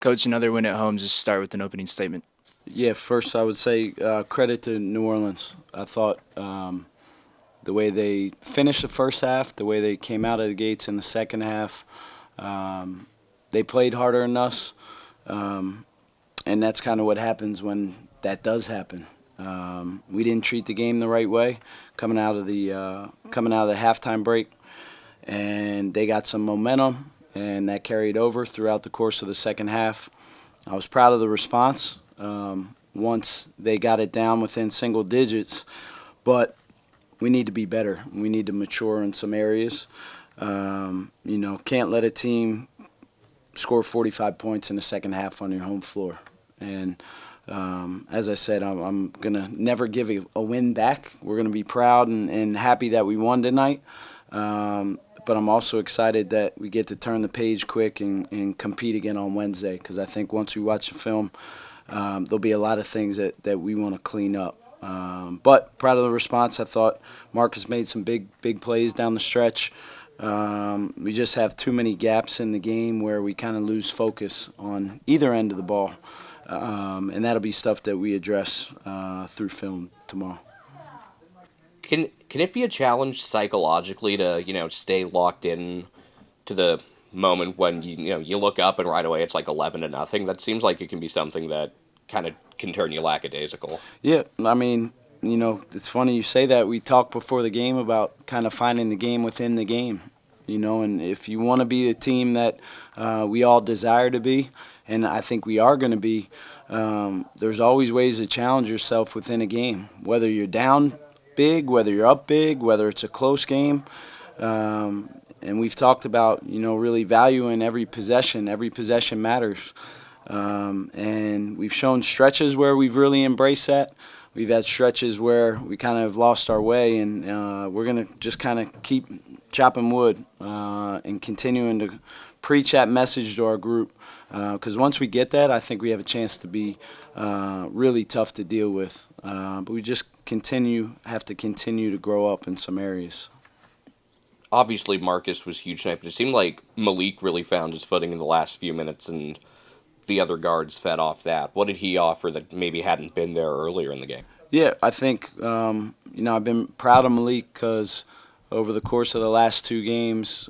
Coach, another win at home. Just start with an opening statement. Yeah, first I would say credit to New Orleans. I thought the way they finished the first half, the way they came out of the gates in the second half, um, they played harder than us, um, and that's kind of what happens when that does happen. We didn't treat the game the right way coming out of the halftime break, and they got some momentum, and that carried over throughout the course of the second half. I was proud of the response once they got it down within single digits, but we need to be better. We need to mature in some areas. Can't let a team score 45 points in the second half on your home floor. And as I said, I'm going to never give a win back. We're going to be proud and happy that we won tonight. But I'm also excited that we get to turn the page quick and compete again on Wednesday, because I think once we watch the film, there'll be a lot of things that we want to clean up. But proud of the response. I thought Marcus made some big plays down the stretch. We just have too many gaps in the game where we kind of lose focus on either end of the ball. And that'll be stuff that we address through film tomorrow. Can it be a challenge psychologically to stay locked in to the moment when you look up and right away it's like 11-0? That seems like it can be something that kind of can turn you lackadaisical. Yeah, I mean, it's funny you say that. We talked before the game about kind of finding the game within the game, and if you want to be the team that we all desire to be, and I think we are going to be, there's always ways to challenge yourself within a game, whether you're down big, whether you're up big, whether it's a close game. And we've talked about, really valuing every possession. Every possession matters. And we've shown stretches where we've really embraced that. We've had stretches where we kind of lost our way, and we're going to just kind of keep chopping wood and continuing to preach that message to our group. Because once we get that, I think we have a chance to be really tough to deal with. But we just have to continue to grow up in some areas. Obviously, Marcus was huge tonight, but it seemed like Malik really found his footing in the last few minutes, and the other guards fed off that. What did he offer that maybe hadn't been there earlier in the game? Yeah, I think, I've been proud of Malik because over the course of the last two games,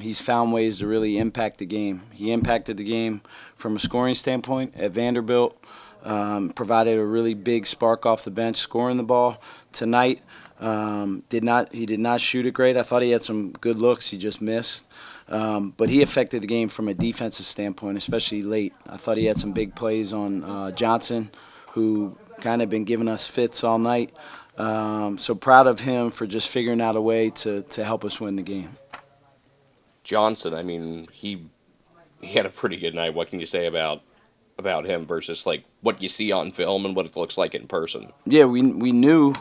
he's found ways to really impact the game. He impacted the game from a scoring standpoint at Vanderbilt, provided a really big spark off the bench, scoring the ball. Tonight, he did not shoot it great. I thought he had some good looks. He just missed. But he affected the game from a defensive standpoint, especially late. I thought he had some big plays on Johnson, who kind of been giving us fits all night. So proud of him for just figuring out a way to help us win the game. Johnson, I mean, he had a pretty good night. What can you say about him versus like what you see on film and what it looks like in person? Yeah, we knew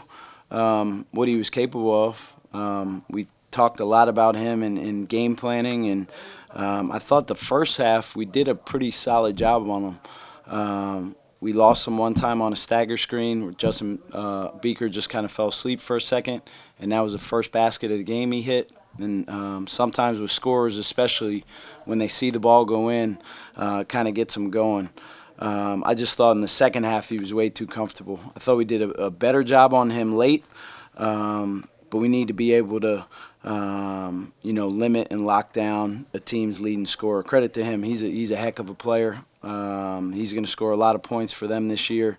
what he was capable of. We talked a lot about him in game planning, and I thought the first half we did a pretty solid job on him. We lost him one time on a stagger screen where Justin Beaker just kind of fell asleep for a second, and that was the first basket of the game he hit. And sometimes with scorers, especially when they see the ball go in, kind of gets them going. I just thought in the second half he was way too comfortable. I thought we did a better job on him late, but we need to be able to, limit and lock down a team's leading scorer. Credit to him. He's a heck of a player. He's going to score a lot of points for them this year.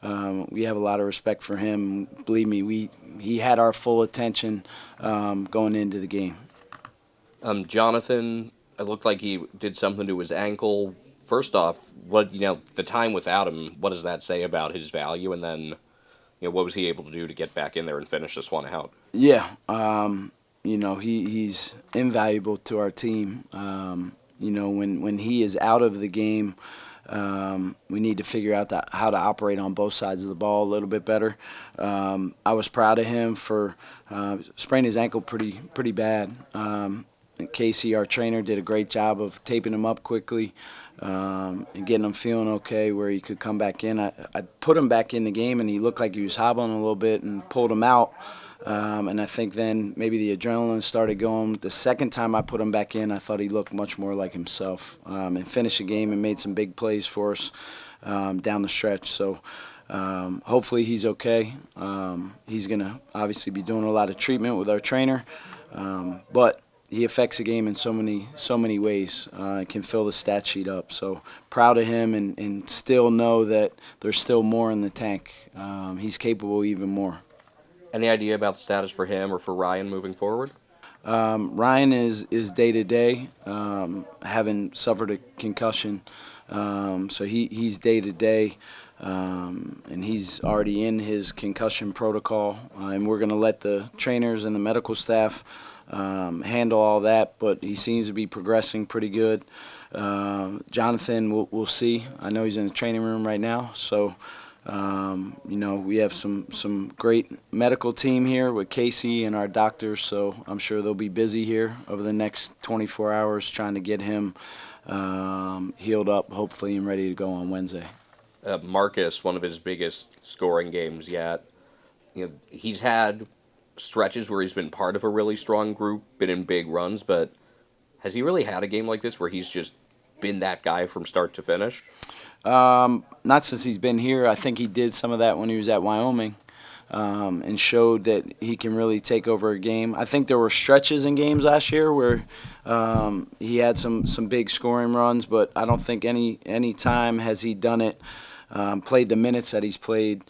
We have a lot of respect for him. Believe me, he had our full attention going into the game. Jonathan, it looked like he did something to his ankle. First off, the time without him, what does that say about his value? And then, what was he able to do to get back in there and finish this one out? Yeah, he's invaluable to our team. When he is out of the game, we need to figure out how to operate on both sides of the ball a little bit better. I was proud of him for spraining his ankle pretty bad. Casey, our trainer, did a great job of taping him up quickly and getting him feeling okay where he could come back in. I put him back in the game, and he looked like he was hobbling a little bit and pulled him out. And I think then maybe the adrenaline started going. The second time I put him back in, I thought he looked much more like himself and finished the game and made some big plays for us down the stretch. So hopefully he's okay. He's going to obviously be doing a lot of treatment with our trainer. But he affects the game in so many ways. Can fill the stat sheet up. So proud of him, and still know that there's still more in the tank. He's capable even more. Any idea about the status for him or for Ryan moving forward? Ryan is day to day, having suffered a concussion, so he's day to day, and he's already in his concussion protocol. And we're going to let the trainers and the medical staff handle all that. But he seems to be progressing pretty good. Jonathan, we'll see. I know he's in the training room right now, so. We have some great medical team here with Casey and our doctors, so I'm sure they'll be busy here over the next 24 hours trying to get him healed up, hopefully, and ready to go on Wednesday. Marcus, one of his biggest scoring games yet. He's had stretches where he's been part of a really strong group, been in big runs, but has he really had a game like this where he's just been that guy from start to finish? Not since he's been here. I think he did some of that when he was at Wyoming, and showed that he can really take over a game. I think there were stretches in games last year where he had some big scoring runs, but I don't think any time has he done it, played the minutes that he's played,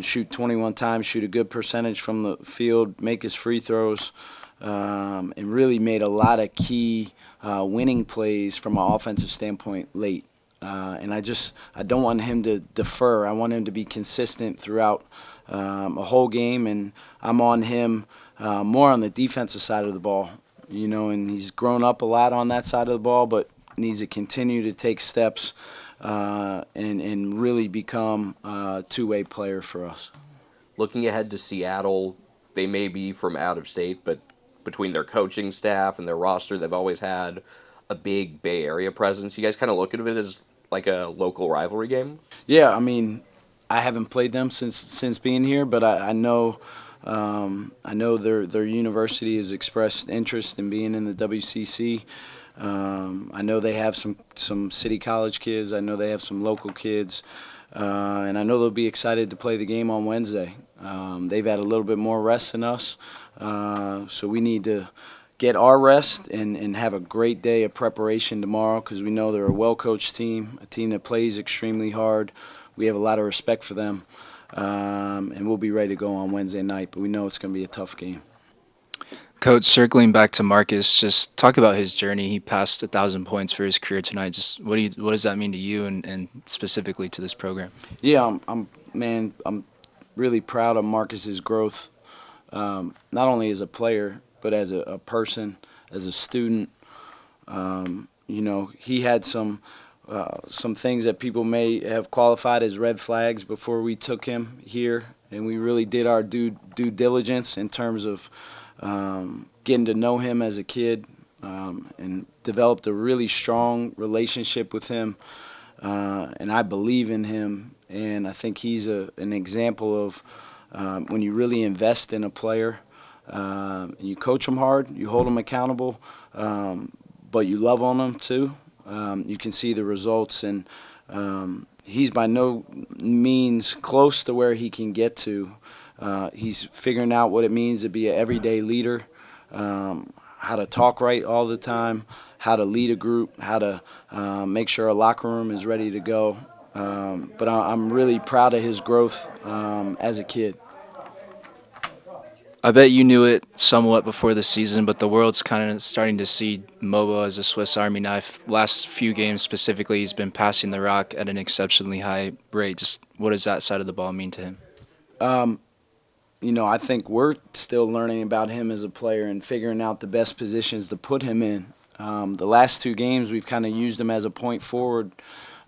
shoot 21 times, shoot a good percentage from the field, make his free throws, and really made a lot of key winning plays from an offensive standpoint late. And I don't want him to defer. I want him to be consistent throughout a whole game, and I'm on him more on the defensive side of the ball, and he's grown up a lot on that side of the ball, but needs to continue to take steps and really become a two-way player for us. Looking ahead to Seattle, they may be from out of state, but between their coaching staff and their roster, they've always had a big Bay Area presence. You guys kind of look at it as like a local rivalry game? Yeah, I mean, I haven't played them since being here, but I know their university has expressed interest in being in the WCC. I know they have some city college kids. I know they have some local kids, and I know they'll be excited to play the game on Wednesday. They've had a little bit more rest than us, so we need to get our rest and have a great day of preparation tomorrow, because we know they're a well-coached team, a team that plays extremely hard. We have a lot of respect for them, and we'll be ready to go on Wednesday night, but we know it's going to be a tough game. Coach, circling back to Marcus, just talk about his journey. He passed 1,000 points for his career tonight. Just what does that mean to you and specifically to this program? Yeah, I'm really proud of Marcus's growth, not only as a player, but as a person, as a student. He had some things that people may have qualified as red flags before we took him here, and we really did our due diligence in terms of getting to know him as a kid, and developed a really strong relationship with him. And I believe in him, and I think he's an example of when you really invest in a player. You coach them hard, you hold them accountable, but you love on them too. You can see the results, and he's by no means close to where he can get to. He's figuring out what it means to be an everyday leader, how to talk right all the time, how to lead a group, how to make sure a locker room is ready to go. But I'm really proud of his growth as a kid. I bet you knew it somewhat before the season, but the world's kind of starting to see Mobo as a Swiss Army knife. Last few games specifically, he's been passing the rock at an exceptionally high rate. Just what does that side of the ball mean to him? I think we're still learning about him as a player and figuring out the best positions to put him in. The last two games, we've kind of used him as a point forward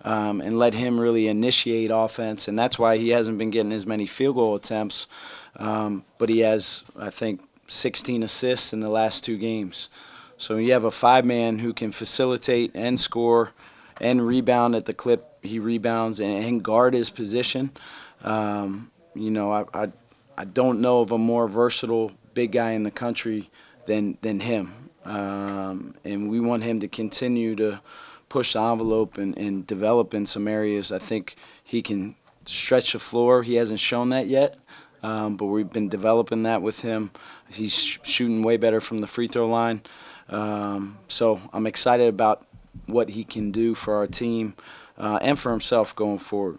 and let him really initiate offense, and that's why he hasn't been getting as many field goal attempts. But he has, I think, 16 assists in the last two games. So you have a five-man who can facilitate and score and rebound at the clip he rebounds and guard his position. I don't know of a more versatile big guy in the country than him. And we want him to continue to push the envelope and develop in some areas. I think he can stretch the floor. He hasn't shown that yet, but we've been developing that with him. He's shooting way better from the free throw line. So I'm excited about what he can do for our team and for himself going forward.